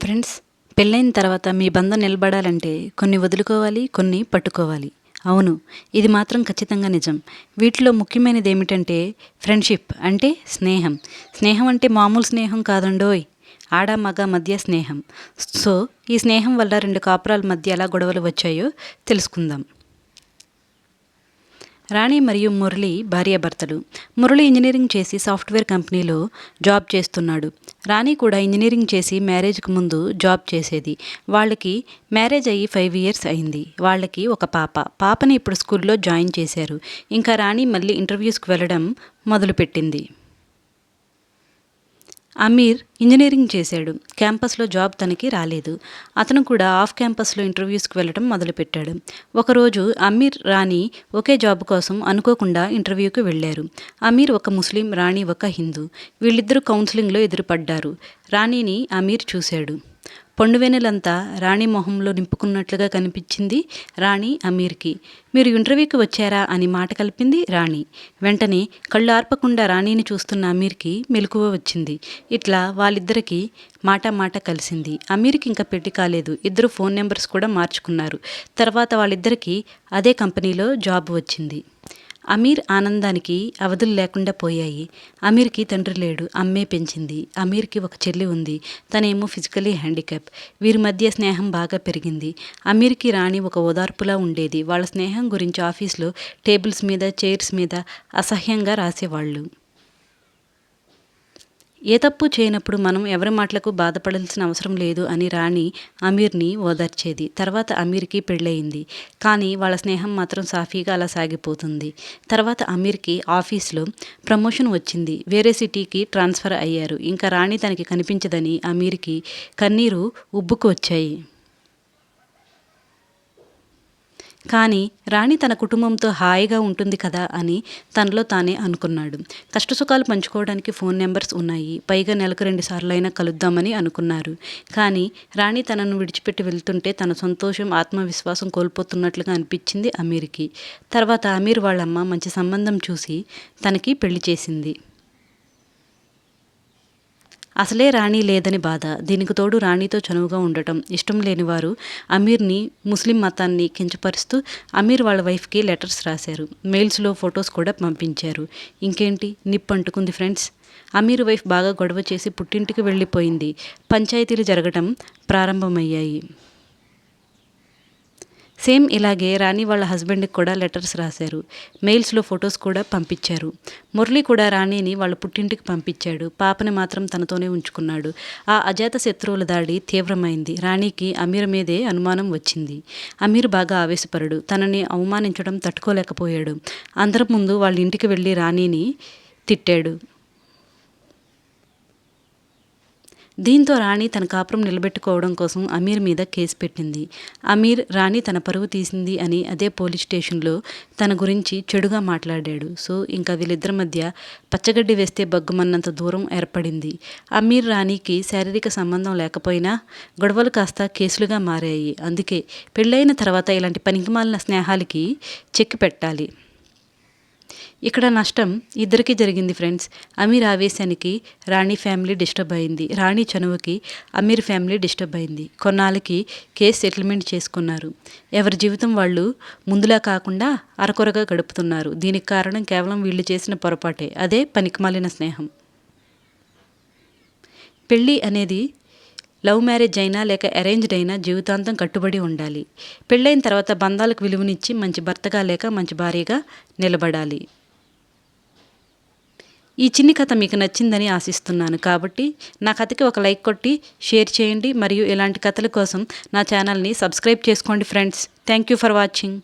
Friends, పెళ్ళైన తర్వాత మీ బంధం నిలబడాలంటే కొన్ని వదులుకోవాలి, కొన్ని పట్టుకోవాలి. అవును, ఇది మాత్రం ఖచ్చితంగా నిజం. వీటిలో ముఖ్యమైనది ఏమిటంటే ఫ్రెండ్షిప్ అంటే స్నేహం. స్నేహం అంటే మామూలు స్నేహం కాదండోయ్, ఆడ మగ మధ్య స్నేహం. సో ఈ స్నేహం వల్ల 2 కాపురాల మధ్య ఎలా గొడవలు వచ్చాయో తెలుసుకుందాం. రాణి మరియు మురళి భార్యాభర్తలు. మురళి ఇంజనీరింగ్ చేసి సాఫ్ట్వేర్ కంపెనీలో జాబ్ చేస్తున్నాడు. రాణి కూడా ఇంజనీరింగ్ చేసి మ్యారేజ్కి ముందు జాబ్ చేసేది. వాళ్ళకి మ్యారేజ్ అయ్యి 5 ఇయర్స్ అయింది. వాళ్ళకి ఒక పాపని ఇప్పుడు స్కూల్లో జాయిన్ చేశారు. ఇంకా రాణి మళ్ళీ ఇంటర్వ్యూస్కి వెళ్ళడం మొదలుపెట్టింది. అమీర్ ఇంజనీరింగ్ చేశాడు. క్యాంపస్లో జాబ్ తనకి రాలేదు. అతను కూడా ఆఫ్ క్యాంపస్లో ఇంటర్వ్యూస్కి వెళ్ళడం మొదలుపెట్టాడు. ఒకరోజు అమీర్, రాణి ఒకే జాబ్ కోసం అనుకోకుండా ఇంటర్వ్యూకి వెళ్ళారు. అమీర్ ఒక ముస్లిం, రాణి ఒక హిందూ. వీళ్ళిద్దరూ కౌన్సిలింగ్లో ఎదురుపడ్డారు. రాణిని అమీర్ చూశాడు. పండువెన్నెలంతా రాణి మొహంలో నింపుకున్నట్లుగా కనిపించింది రాణి అమీర్కి. మీరు ఇంటర్వ్యూకి వచ్చారా అని మాట కలిపింది రాణి. వెంటనే కళ్ళు ఆర్పకుండా రాణిని చూస్తున్న అమీర్కి మెలకువ వచ్చింది. ఇట్లా వాళ్ళిద్దరికీ మాట కలిసింది. అమీర్కి ఇంకా పెళ్లి కాలేదు. ఇద్దరు ఫోన్ నెంబర్స్ కూడా మార్చుకున్నారు. తర్వాత వాళ్ళిద్దరికీ అదే కంపెనీలో జాబ్ వచ్చింది. అమీర్ ఆనందానికి అవధులు లేకుండా పోయాయి. అమీర్కి తండ్రి లేడు, అమ్మే పెంచింది. అమీర్కి ఒక చెల్లి ఉంది, తనేమో ఫిజికలీ హ్యాండిక్యాప్. వీరి మధ్య స్నేహం బాగా పెరిగింది. అమీర్కి రాణి ఒక ఓదార్పులా ఉండేది. వాళ్ళ స్నేహం గురించి ఆఫీస్లో టేబుల్స్ మీద, చైర్స్ మీద అసహ్యంగా రాసేవాళ్ళు. ఏ తప్పు చేయనప్పుడు మనం ఎవరి మాటలకు బాధపడాల్సిన అవసరం లేదు అని రాణి అమీర్ని ఓదార్చేది. తర్వాత అమీర్కి పెళ్ళయింది. కానీ వాళ్ళ స్నేహం మాత్రం సాఫీగా అలా సాగిపోతుంది. తర్వాత అమీర్కి ఆఫీస్లో ప్రమోషన్ వచ్చింది. వేరే సిటీకి ట్రాన్స్ఫర్ అయ్యారు. ఇంకా రాణి తనకి కనిపించదని అమీర్కి కన్నీరు ఉబ్బుకు వచ్చాయి. కానీ రాణి తన కుటుంబంతో హాయిగా ఉంటుంది కదా అని తనలో తానే అనుకున్నాడు. కష్టసుఖాలు పంచుకోవడానికి ఫోన్ నెంబర్స్ ఉన్నాయి. పైగా నెలకు 2 సార్లైనా కలుద్దామని అనుకున్నారు. కానీ రాణి తనను విడిచిపెట్టి వెళ్తుంటే తన సంతోషం, ఆత్మవిశ్వాసం కోల్పోతున్నట్లుగా అనిపించింది అమీర్కి. తర్వాత అమీర్ వాళ్ళమ్మ మంచి సంబంధం చూసి తనకి పెళ్లి చేసింది. అసలే రాణి లేదని బాధ. దీనికి తోడు రాణితో చనువుగా ఉండటం ఇష్టం లేనివారు అమీర్ని, ముస్లిం మతాన్ని కించపరుస్తూ అమీర్ వాళ్ళ వైఫ్కి లెటర్స్ రాశారు. మెయిల్స్లో ఫొటోస్ కూడా పంపించారు. ఇంకేంటి, నిప్పు అంటుకుంది ఫ్రెండ్స్. అమీర్ వైఫ్ బాగా గొడవ చేసి పుట్టింటికి వెళ్ళిపోయింది. పంచాయతీలు జరగడం ప్రారంభమయ్యాయి. సేమ్ ఇలాగే రాణి వాళ్ళ హస్బెండ్కి కూడా లెటర్స్ రాశారు. మెయిల్స్లో ఫొటోస్ కూడా పంపించారు. మురళి కూడా రాణిని వాళ్ళ పుట్టింటికి పంపించాడు. పాపని మాత్రం తనతోనే ఉంచుకున్నాడు. ఆ అజాత శత్రువుల దాడి తీవ్రమైంది. రాణికి అమీర్ మీదే అనుమానం వచ్చింది. అమీర్ బాగా ఆవేశపరుడు. తనని అవమానించడం తట్టుకోలేకపోయాడు. అందరి ముందు వాళ్ళ ఇంటికి వెళ్ళి రాణిని తిట్టాడు. దీంతో రాణి తన కాపురం నిలబెట్టుకోవడం కోసం అమీర్ మీద కేసు పెట్టింది. అమీర్ రాణి తన పరువు తీసింది అని అదే పోలీస్ స్టేషన్లో తన గురించి చెడుగా మాట్లాడాడు. సో ఇంకా వీళ్ళిద్దరి మధ్య పచ్చగడ్డి వేస్తే బగ్గుమన్నంత దూరం ఏర్పడింది. అమీర్, రాణికి శారీరక సంబంధం లేకపోయినా గొడవలు కాస్త కేసులుగా మారాయి. అందుకే పెళ్ళైన తర్వాత ఇలాంటి పనికిమాలిన స్నేహాలకి చెక్ పెట్టాలి. ఇక్కడ నష్టం ఇద్దరికీ జరిగింది ఫ్రెండ్స్. అమీర్ ఆవేశానికి రాణి ఫ్యామిలీ డిస్టర్బ్ అయింది. రాణి చనువుకి అమీర్ ఫ్యామిలీ డిస్టర్బ్ అయింది. కొన్నాళ్ళకి కేసు సెటిల్మెంట్ చేసుకున్నారు. ఎవరి జీవితం వాళ్ళు ముందులా కాకుండా అరకొరగా గడుపుతున్నారు. దీనికి కారణం కేవలం వీళ్ళు చేసిన పొరపాటే. అదే పనికిమాలిన స్నేహం. పెళ్ళి అనేది లవ్ మ్యారేజ్ అయినా లేక అరేంజ్డ్ అయినా జీవితాంతం కట్టుబడి ఉండాలి. పెళ్ళైన తర్వాత బంధాలకు విలువనిచ్చి మంచి భర్తగా లేక మంచి భార్యగా నిలబడాలి. ఈ చిన్ని కథ మీకు నచ్చిందని ఆశిస్తున్నాను. కాబట్టి నా కథకి ఒక లైక్ కొట్టి షేర్ చేయండి. మరియు ఇలాంటి కథల కోసం నా ఛానల్ని సబ్స్క్రైబ్ చేసుకోండి friends. Thank you for watching.